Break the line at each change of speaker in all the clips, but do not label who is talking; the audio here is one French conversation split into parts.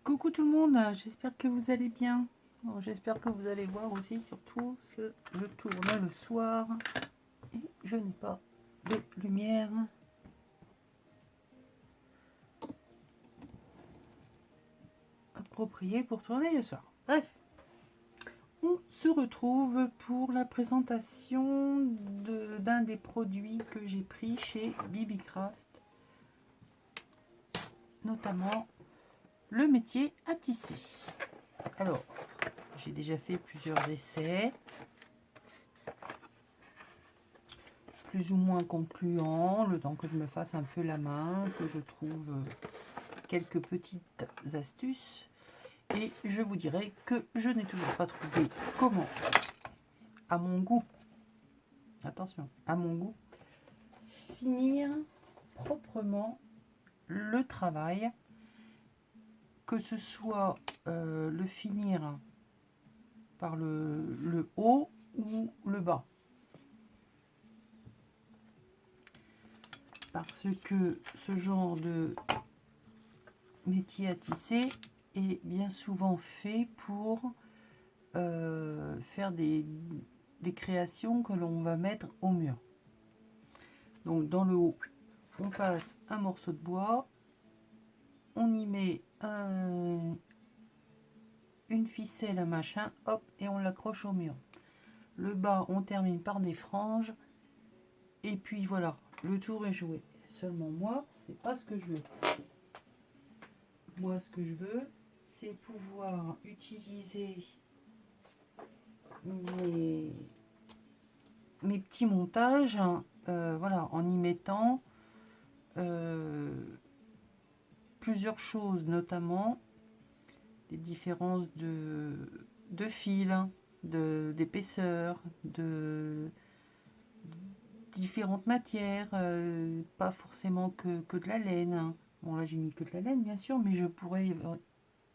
Coucou tout le monde, j'espère que vous allez bien. Bon, j'espère que vous allez voir aussi, surtout que je tourne le soir et je n'ai pas de lumière appropriée pour tourner le soir. Bref, on se retrouve pour la présentation d'un des produits que j'ai pris chez Bibicraft, notamment le métier à tisser. Alors, j'ai déjà fait plusieurs essais, plus ou moins concluant, le temps que je me fasse un peu la main, que je trouve quelques petites astuces. Et je vous dirai que je n'ai toujours pas trouvé comment, à mon goût, attention, à mon goût, finir proprement le travail, que ce soit le finir par le haut ou le bas. Parce que ce genre de métier à tisser est bien souvent fait pour faire des créations que l'on va mettre au mur. Donc dans le haut, on passe un morceau de bois, on y met une ficelle, un machin, hop, et on l'accroche au mur. Le bas, on termine par des franges, et puis voilà, le tour est joué. Seulement moi, c'est pas ce que je veux. Moi, ce que je veux, c'est pouvoir utiliser mes petits montages, voilà, en y mettant plusieurs choses, notamment des différences de fil, d'épaisseur, de différentes matières, pas forcément que de la laine. Bon, là j'ai mis que de la laine bien sûr, mais je pourrais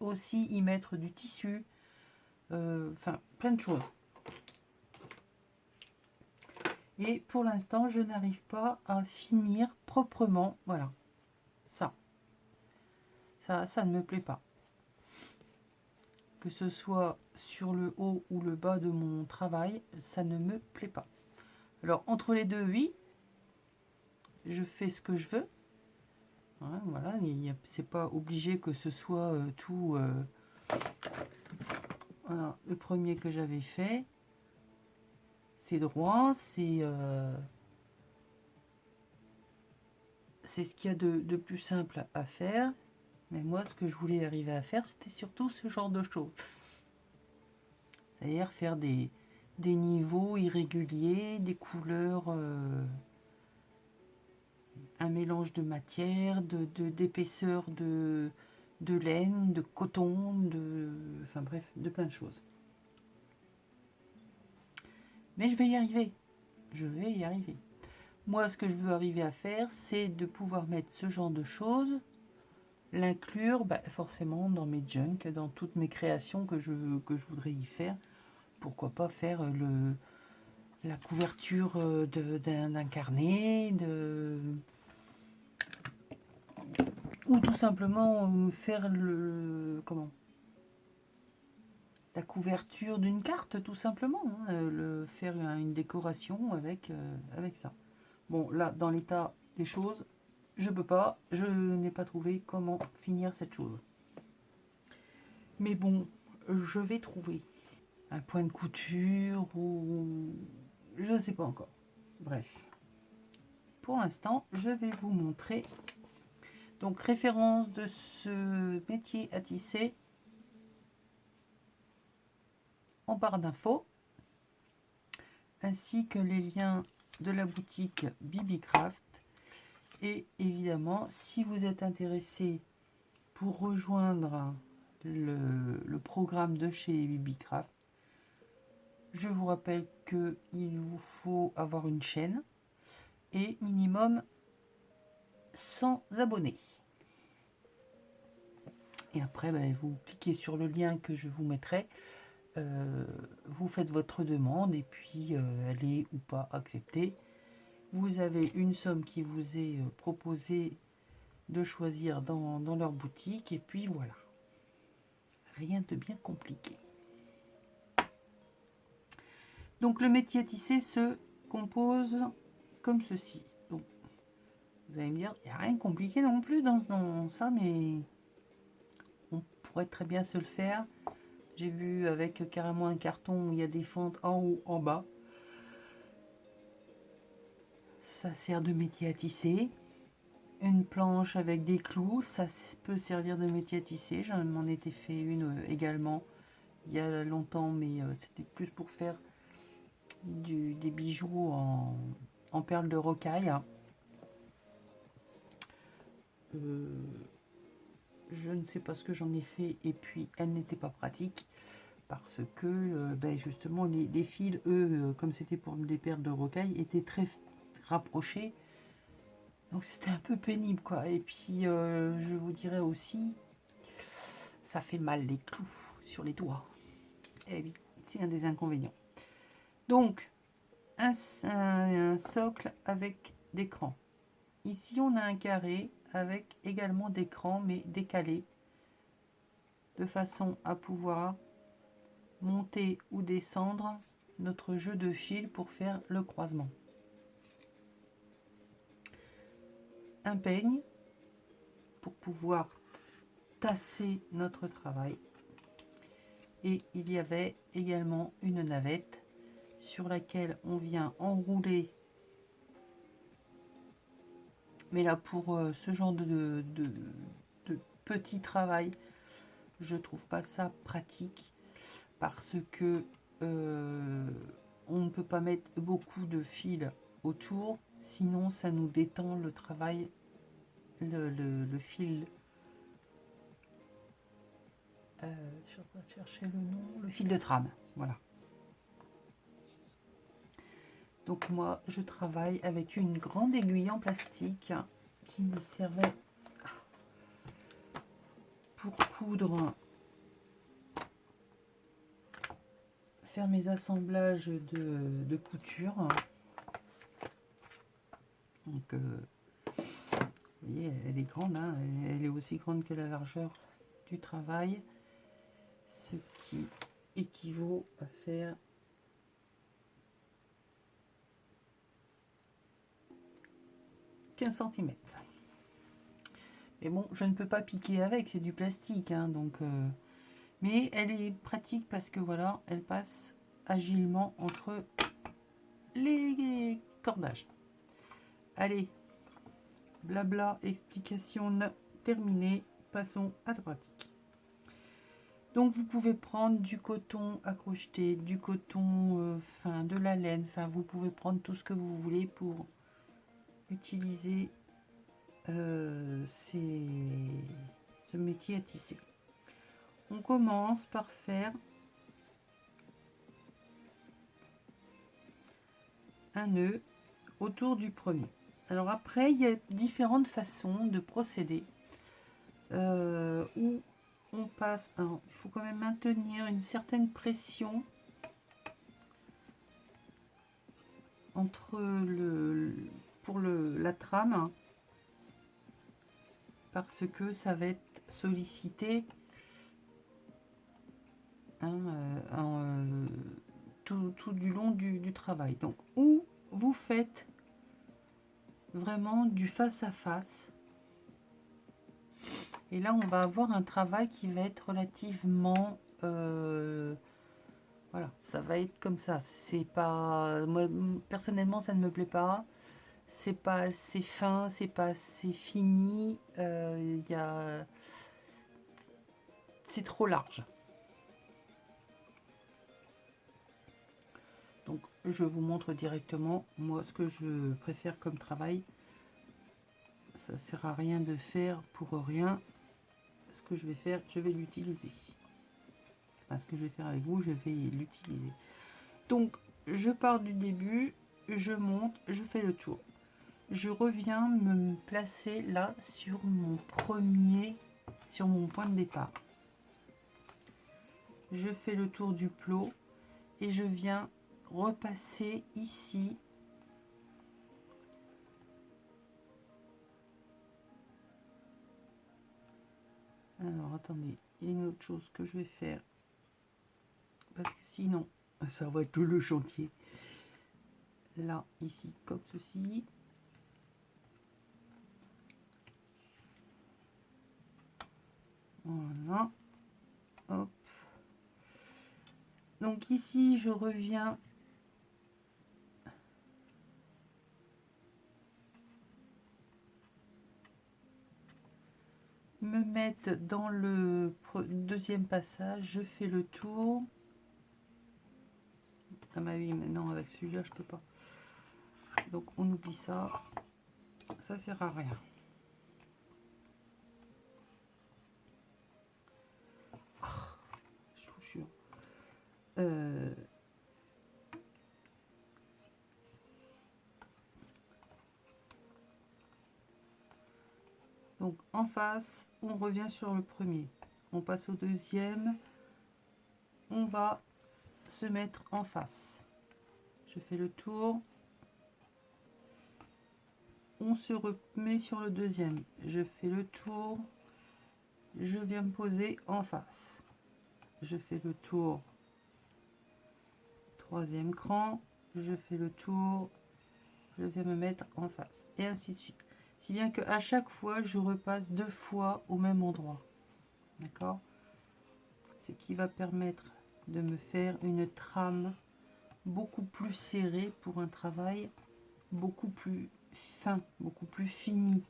aussi y mettre du tissu, enfin plein de choses. Et pour l'instant, je n'arrive pas à finir proprement, voilà, ça ne me plaît pas. Que ce soit sur le haut ou le bas de mon travail, ça ne me plaît pas. Alors entre les deux, oui, je fais ce que je veux. Hein, voilà, c'est pas obligé que ce soit tout. Voilà, le premier que j'avais fait, c'est droit, c'est ce qu'il y a de plus simple à faire. Mais moi, ce que je voulais arriver à faire, c'était surtout ce genre de choses. C'est-à-dire faire des niveaux irréguliers, des couleurs, un mélange de matière, d'épaisseur de laine, de coton, enfin bref, de plein de choses. Mais je vais y arriver. Je vais y arriver. Moi, ce que je veux arriver à faire, c'est de pouvoir mettre ce genre de choses, l'inclure forcément dans mes junks, dans toutes mes créations que je voudrais y faire. Pourquoi pas faire la couverture d'un carnet, ou tout simplement faire la couverture d'une carte, tout simplement, hein, faire une décoration avec ça. Bon, là, dans l'état des choses, je peux pas, je n'ai pas trouvé comment finir cette chose. Mais bon, je vais trouver un point de couture ou je ne sais pas encore. Bref, pour l'instant, je vais vous montrer. Donc, référence de ce métier à tisser en barre d'infos, ainsi que les liens de la boutique Bibicraft. Et évidemment, si vous êtes intéressé pour rejoindre le programme de chez Bibicraft, je vous rappelle qu'il vous faut avoir une chaîne et minimum 100 abonnés. Et après, vous cliquez sur le lien que je vous mettrai, vous faites votre demande et puis elle est ou pas acceptée. Vous avez une somme qui vous est proposée de choisir dans leur boutique et puis voilà. rien de bien compliqué. Donc le métier à tisser se compose comme ceci. Donc, vous allez me dire, il n'y a rien de compliqué non plus dans ça, mais on pourrait très bien se le faire. J'ai vu avec carrément un carton où il y a des fentes en haut, en bas. Ça sert de métier à tisser. Une planche avec des clous, ça peut servir de métier à tisser. J'en m'en étais fait une également il y a longtemps, mais c'était plus pour faire des bijoux en perles de rocaille. Je ne sais pas ce que j'en ai fait et puis elle n'était pas pratique parce que justement les fils, eux, comme c'était pour des perles de rocaille, étaient très rapprochés. Donc c'était un peu pénible quoi. Et puis je vous dirais aussi, ça fait mal les clous sur les doigts. Et oui, c'est un des inconvénients. Donc un socle avec des crans. Ici on a un carré avec également des crans mais décalés de façon à pouvoir monter ou descendre notre jeu de fil pour faire le croisement. Un peigne pour pouvoir tasser notre travail. Et il y avait également une navette sur laquelle on vient enrouler. Mais là, pour ce genre de petit travail, je trouve pas ça pratique parce que on ne peut pas mettre beaucoup de fils autour, sinon ça nous détend le travail, le fil. Je suis en train de chercher le nom, le fil de trame, voilà. Donc moi, je travaille avec une grande aiguille en plastique qui me servait pour coudre, faire mes assemblages de couture. Donc, vous voyez, elle est grande, hein, elle est aussi grande que la largeur du travail, ce qui équivaut à faire 15 cm. Mais bon, je ne peux pas piquer avec, c'est du plastique, hein, donc mais elle est pratique parce que voilà, elle passe agilement entre les cordages. Allez, blabla, explication terminée, passons à la pratique. Donc vous pouvez prendre du coton à crocheter, du coton fin, de la laine, enfin vous pouvez prendre tout ce que vous voulez pour utiliser ce métier à tisser. On commence par faire un nœud autour du premier. Alors après, il y a différentes façons de procéder où on passe. Alors, il faut quand même maintenir une certaine pression entre la trame, hein, parce que ça va être sollicité tout du long du travail. Donc, où vous faites vraiment du face à face. Et là, on va avoir un travail qui va être relativement... voilà, ça va être comme ça. C'est pas... Moi, personnellement, ça ne me plaît pas. C'est pas assez fin, c'est pas assez fini. C'est trop large. Donc, je vous montre directement, moi, ce que je préfère comme travail. Ça sert à rien de faire pour rien. Ce que je vais faire, je vais l'utiliser. Enfin, ce que je vais faire avec vous, je vais l'utiliser. Donc, je pars du début, je monte, je fais le tour. Je reviens me placer là sur mon point de départ. Je fais le tour du plot et je viens repasser ici. Alors, attendez, il y a une autre chose que je vais faire, parce que sinon ça va être le chantier. Là, ici, comme ceci. Voilà. Hop. Donc ici, je reviens me mettre dans le deuxième passage. Je fais le tour. Ah bah oui, maintenant avec celui-là, je peux pas. Donc on oublie ça. Ça sert à rien. Je vous jure. Donc en face, on revient sur le premier. On passe au deuxième. On va se mettre en face. Je fais le tour. On se remet sur le deuxième. Je fais le tour. Je viens me poser en face. Je fais le tour. Troisième cran. Je fais le tour. Je viens me mettre en face. Et ainsi de suite. Si bien que à chaque fois, je repasse 2 fois au même endroit. D'accord? Ce qui va permettre de me faire une trame beaucoup plus serrée pour un travail beaucoup plus fin, beaucoup plus fini.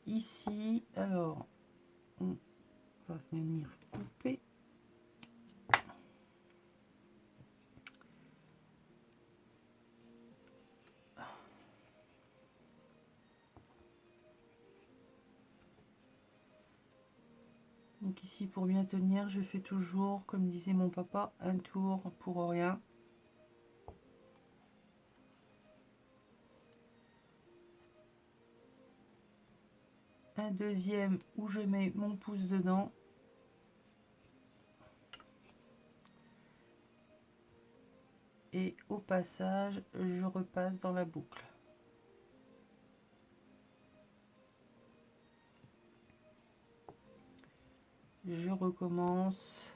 Ici, alors, on va venir couper. Donc ici, pour bien tenir, je fais toujours, comme disait mon papa, un tour pour rien. Un deuxième où je mets mon pouce dedans. Et au passage, je repasse dans la boucle. Je recommence.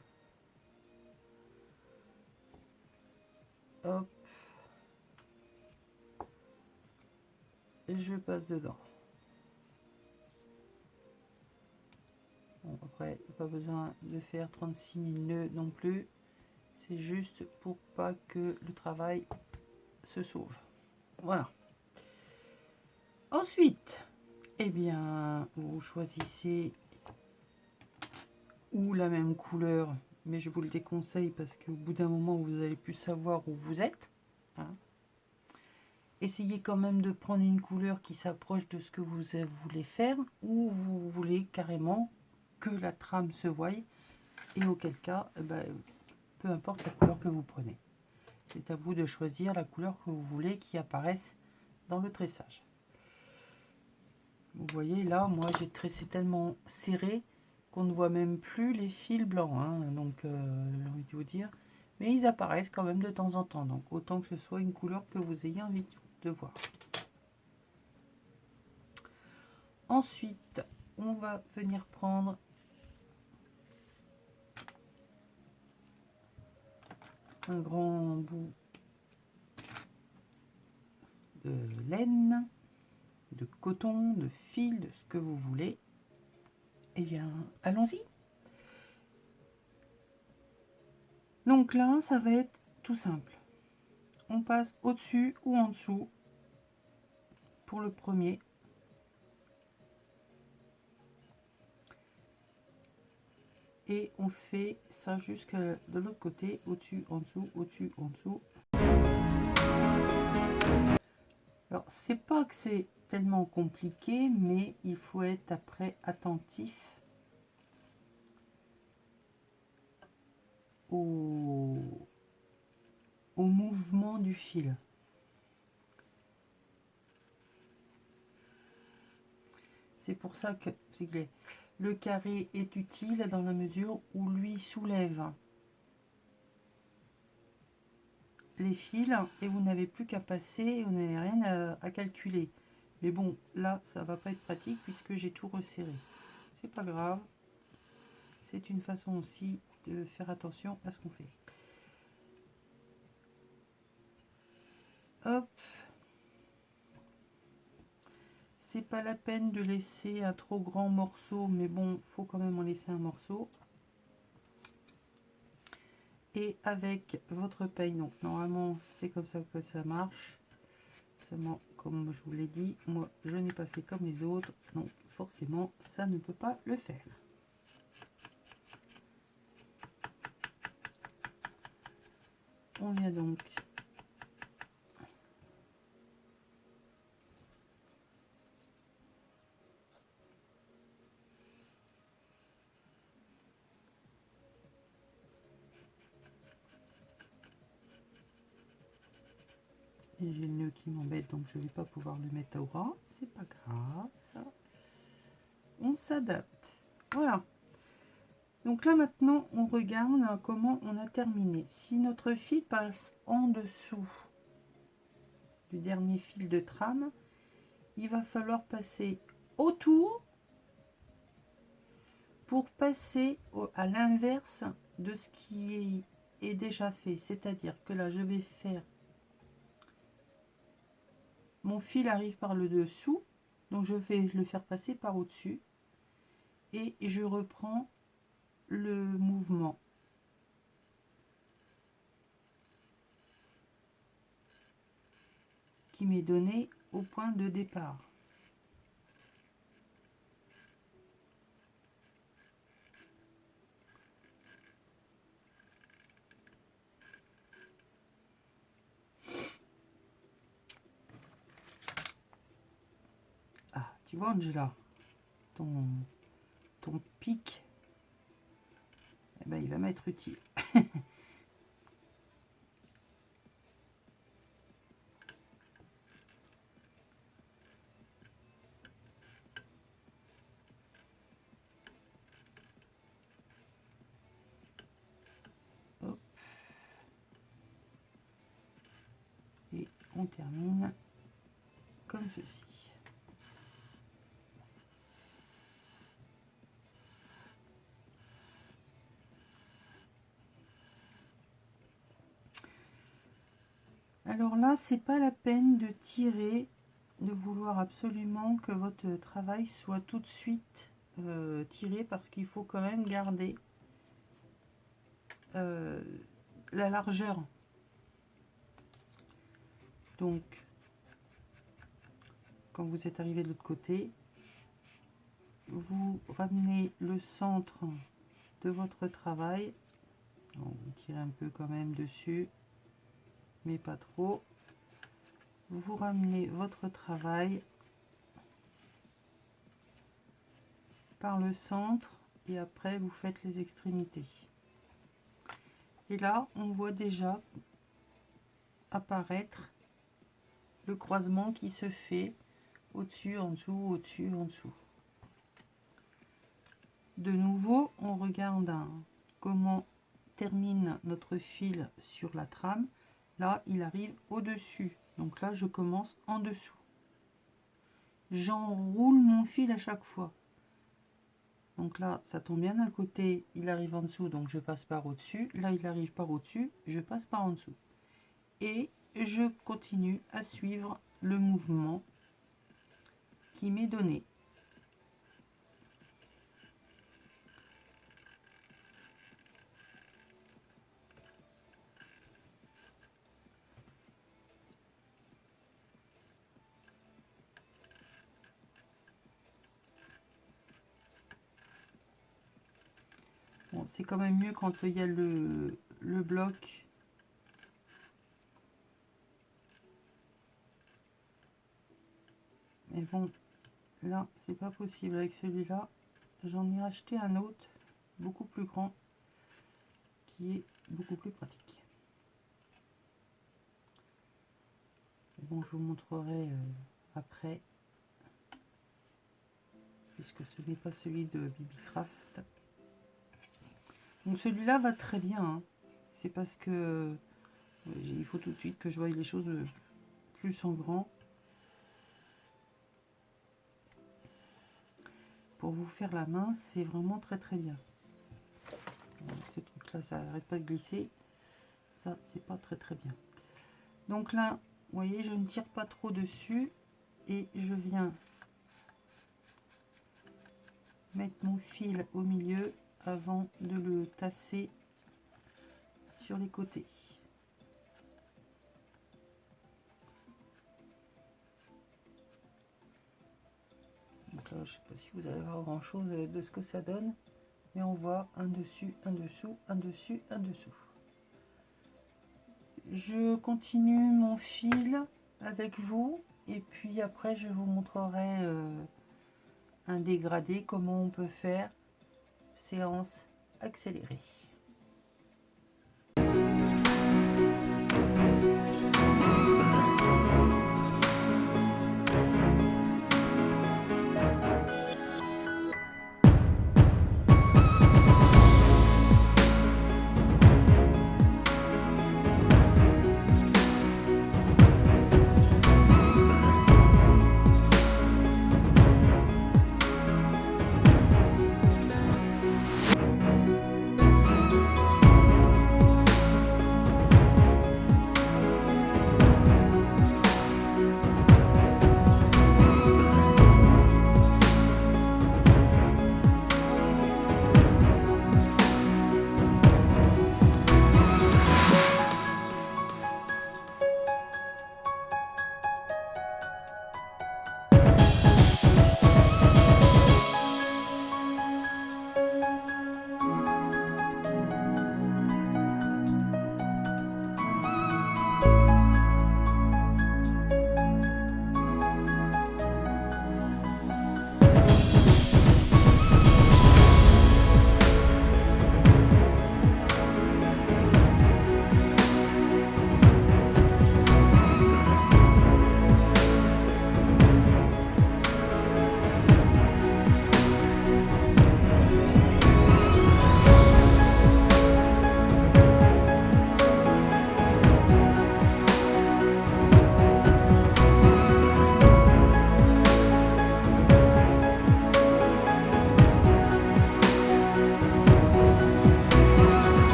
Hop. Et je passe dedans. Bon, après, pas besoin de faire 36 000 nœuds non plus. C'est juste pour pas que le travail se sauve. Voilà. Ensuite, eh bien, vous choisissez ou la même couleur, mais je vous le déconseille parce qu'au bout d'un moment, vous allez plus savoir où vous êtes. Hein. Essayez quand même de prendre une couleur qui s'approche de ce que vous voulez faire, ou vous voulez carrément que la trame se voie, et auquel cas, peu importe la couleur que vous prenez. C'est à vous de choisir la couleur que vous voulez qui apparaisse dans le tressage. Vous voyez là, moi j'ai tressé tellement serré qu'on ne voit même plus les fils blancs, hein, donc j'ai envie de vous dire, mais ils apparaissent quand même de temps en temps, donc autant que ce soit une couleur que vous ayez envie de voir. Ensuite, on va venir prendre un grand bout de laine, de coton, de fil, de ce que vous voulez. Eh bien, allons-y. Donc là, ça va être tout simple. On passe au-dessus ou en dessous pour le premier. Et on fait ça jusqu'à de l'autre côté, au-dessus, en dessous, au-dessus, en dessous. Alors, c'est pas que c'est tellement compliqué, mais il faut être après attentif au mouvement du fil. C'est pour ça que le carré est utile dans la mesure où lui soulève les fils et vous n'avez plus qu'à passer, vous n'avez rien à calculer. Mais bon, là, ça va pas être pratique puisque j'ai tout resserré. C'est pas grave. C'est une façon aussi de faire attention à ce qu'on fait. Hop. C'est pas la peine de laisser un trop grand morceau, mais bon, faut quand même en laisser un morceau. Et avec votre peigne, donc normalement c'est comme ça que ça marche. Seulement, comme je vous l'ai dit, moi je n'ai pas fait comme les autres, donc forcément ça ne peut pas le faire. On vient donc et j'ai le nœud qui m'embête, donc je ne vais pas pouvoir le mettre au ras, c'est pas grave, ça. On s'adapte. Voilà. Donc là maintenant, on regarde comment on a terminé. Si notre fil passe en dessous du dernier fil de trame, il va falloir passer autour pour passer à l'inverse de ce qui est déjà fait. C'est-à-dire que là, je vais faire... Mon fil arrive par le dessous, donc je vais le faire passer par au-dessus. Et je reprends le mouvement. Qui m'est donné au point de départ. Ah, tu vois Angela, ton pic, eh ben, il va m'être utile. Hop. Et on termine comme ceci. Alors là, c'est pas la peine de tirer, de vouloir absolument que votre travail soit tout de suite tiré, parce qu'il faut quand même garder la largeur. Donc, quand vous êtes arrivé de l'autre côté, vous ramenez le centre de votre travail. Bon, vous tirez un peu quand même dessus, mais pas trop. Vous ramenez votre travail par le centre et après vous faites les extrémités. Et là, on voit déjà apparaître le croisement qui se fait au-dessus, en dessous, au-dessus, en dessous. De nouveau, on regarde comment termine notre fil sur la trame. Là, il arrive au-dessus. Donc là, je commence en dessous. J'enroule mon fil à chaque fois. Donc là, ça tombe bien d'un côté, il arrive en dessous, donc je passe par au-dessus. Là, il arrive par au-dessus, je passe par en dessous. Et je continue à suivre le mouvement qui m'est donné. Bon, c'est quand même mieux quand il y a le bloc. Mais bon, là, c'est pas possible avec celui-là. J'en ai acheté un autre, beaucoup plus grand, qui est beaucoup plus pratique. Bon, je vous montrerai après. puisque ce n'est pas celui de Bibicraft. Donc celui-là va très bien, hein. C'est parce que il faut tout de suite que je voie les choses plus en grand. Pour vous faire la main, c'est vraiment très très bien. Ce truc là, ça n'arrête pas de glisser. Ça, c'est pas très très bien. Donc là, vous voyez, je ne tire pas trop dessus. Et je viens mettre mon fil au milieu avant de le tasser sur les côtés. Donc là, je sais pas si vous allez voir grand chose de ce que ça donne, mais on voit un dessus, un dessous, un dessus, un dessous. Je continue mon fil avec vous et puis après je vous montrerai un dégradé, comment on peut faire séance accélérée.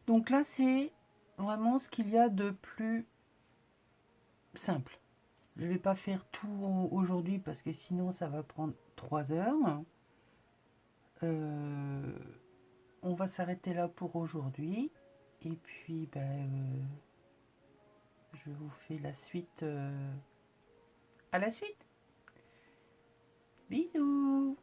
Donc là, c'est vraiment ce qu'il y a de plus simple. Je ne vais pas faire tout aujourd'hui parce que sinon ça va prendre 3 heures. On va s'arrêter là pour aujourd'hui. Et puis, je vous fais la suite à la suite. Bisous!